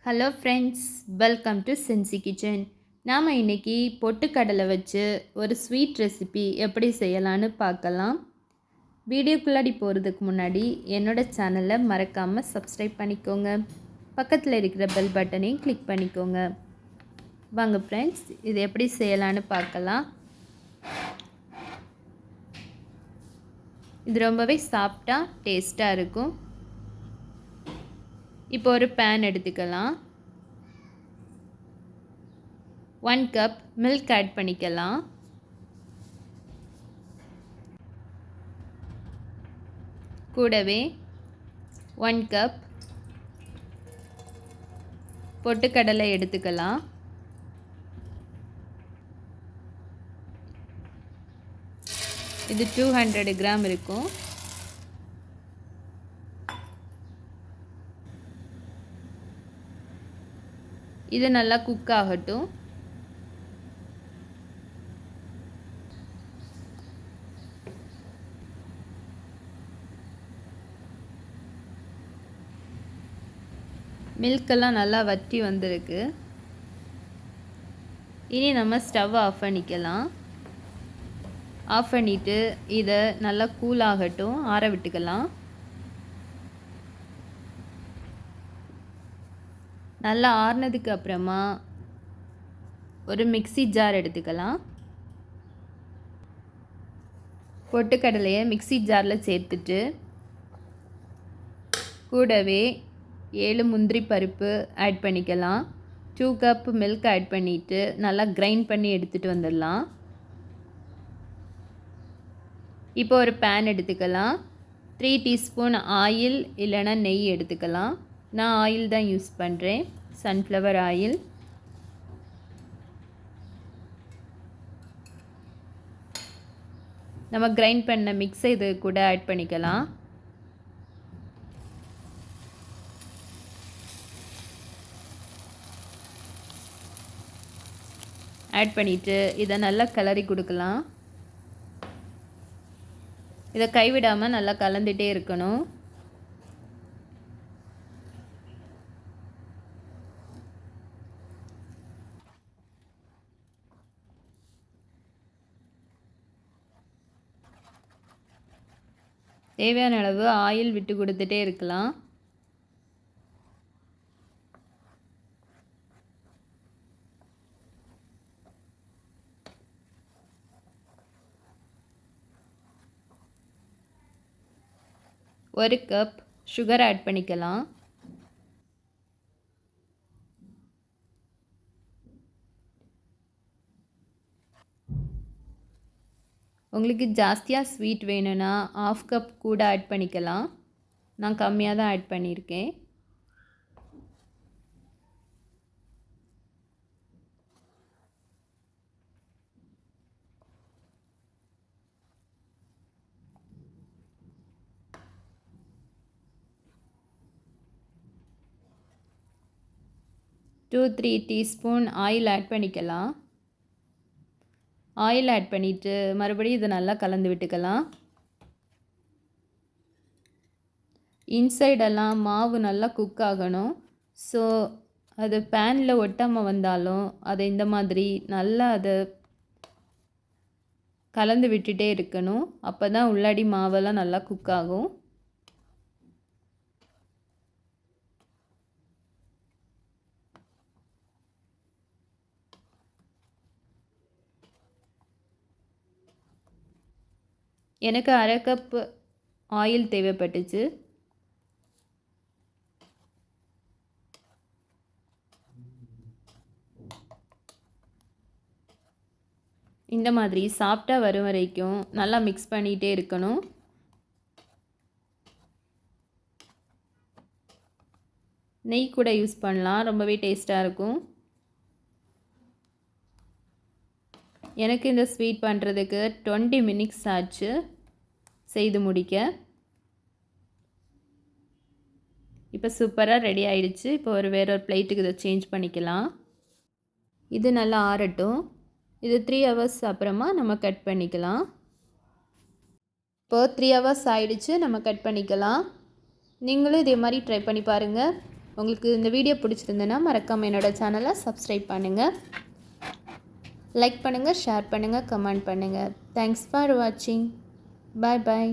Hello friends, welcome to சென்சி kitchen. நாம் இன்றைக்கி பொட்டுக்கடலை வச்சு ஒரு ஸ்வீட் ரெசிபி எப்படி செய்யலான்னு பார்க்கலாம். வீடியோக்குள்ளாடி போகிறதுக்கு முன்னாடி என்னோடய சேனலை மறக்காமல் சப்ஸ்கிரைப் பண்ணிக்கோங்க. பக்கத்தில் இருக்கிற பெல் பட்டனையும் கிளிக் பண்ணிக்கோங்க. வாங்க ஃப்ரெண்ட்ஸ், இது எப்படி செய்யலான்னு பார்க்கலாம். இது ரொம்பவே சாஃப்டாக டேஸ்ட்டாக இருக்கும். இப்போ ஒரு பேன் எடுத்துக்கலாம். 1 கப் மில்க் ஆட் பண்ணிக்கலாம். கூடவே 1 கப் பொட்டுக்கடலை எடுத்துக்கலாம். இது 200 கிராம் இருக்கும். இது நல்லா குக் ஆகட்டும். மில்கெல்லாம் நல்லா வற்றி வந்திருக்கு. இனி நம்ம ஸ்டவ் ஆஃப் பண்ணிக்கலாம். ஆஃப் பண்ணிவிட்டு இதை நல்லா கூல் ஆகட்டும், ஆற விட்டுக்கலாம். நல்லா ஆறுனதுக்கு அப்புறமா ஒரு மிக்ஸி ஜார் எடுத்துக்கலாம். பொட்டுக்கடலையை மிக்ஸி ஜாரில் சேர்த்துட்டு கூடவே 7 முந்திரி பருப்பு ஆட் பண்ணிக்கலாம். 2 கப் மில்க் ஆட் பண்ணிவிட்டு நல்லா கிரைண்ட் பண்ணி எடுத்துகிட்டு வந்துடலாம். இப்போ ஒரு பேன் எடுத்துக்கலாம். 3 டீஸ்பூன் ஆயில் இல்லைன்னா நெய் எடுத்துக்கலாம். நான் ஆயில் தான் யூஸ் பண்ணுறேன், சன்ஃப்ளவர் ஆயில். நம்ம கிரைண்ட் பண்ண மிக்ஸை இது கூட ஆட் பண்ணிக்கலாம். ஆட் பண்ணிவிட்டு இதை நல்லா கிளறி கொடுக்கலாம். இதை கைவிடாமல் நல்லா கலந்துகிட்டே இருக்கணும். தேவையான அளவு ஆயில் விட்டு கொடுத்துட்டே இருக்கலாம். ஒரு கப் சுகர் ஆட் பண்ணிக்கலாம். உங்களுக்கு ஜாஸ்தியாக ஸ்வீட் வேணும்னா 1/2 கப் கூட ஆட் பண்ணிக்கலாம். நான் கம்மியாக தான் ஆட் பண்ணியிருக்கேன். டூ 3 டீஸ்பூன் ஆயில் ஆட் பண்ணிக்கலாம். ஆயில் ஆட் பண்ணிவிட்டு மறுபடியும் இதை நல்லா கலந்து விட்டுக்கலாம். இன்சைடெல்லாம் மாவு நல்லா குக் ஆகணும். ஸோ அது பேனில் ஒட்டாமல் வந்தாலும் அதை இந்த மாதிரி நல்லா அதை கலந்து விட்டுட்டே இருக்கணும். அப்போ தான் உள்ளாடி மாவெல்லாம் நல்லா குக் ஆகும். எனக்கு 1/2 கப் ஆயில் தேவைப்பட்டுச்சு. இந்த மாதிரி சாஃப்டாக வரும் வரைக்கும் நல்லா மிக்ஸ் பண்ணிகிட்டே இருக்கணும். நெய் கூட யூஸ் பண்ணலாம், ரொம்பவே டேஸ்ட்டாக இருக்கும். எனக்கு இந்த ஸ்வீட் பண்ணுறதுக்கு 20 மினிட்ஸ் ஆச்சு செய்து முடிக்க. இப்போ சூப்பராக ரெடி ஆகிடுச்சு. இப்போ வேற ஒரு பிளேட்டுக்கு இதை சேஞ்ச் பண்ணிக்கலாம். இது நல்லா ஆறட்டும். இது 3 ஹவர்ஸ் அப்புறமா நம்ம கட் பண்ணிக்கலாம். இப்போது 3 ஹவர்ஸ் ஆகிடுச்சு, நம்ம கட் பண்ணிக்கலாம். நீங்களும் இதே மாதிரி ட்ரை பண்ணி பாருங்கள். உங்களுக்கு இந்த வீடியோ பிடிச்சிருந்ததுன்னா மறக்காமல் என்னோடய சேனலை சப்ஸ்கிரைப் பண்ணுங்கள், லைக் பண்ணுங்கள், ஷேர் பண்ணுங்கள், கமெண்ட் பண்ணுங்கள். தேங்க்ஸ் ஃபார் வாட்சிங். பாய் பாய்.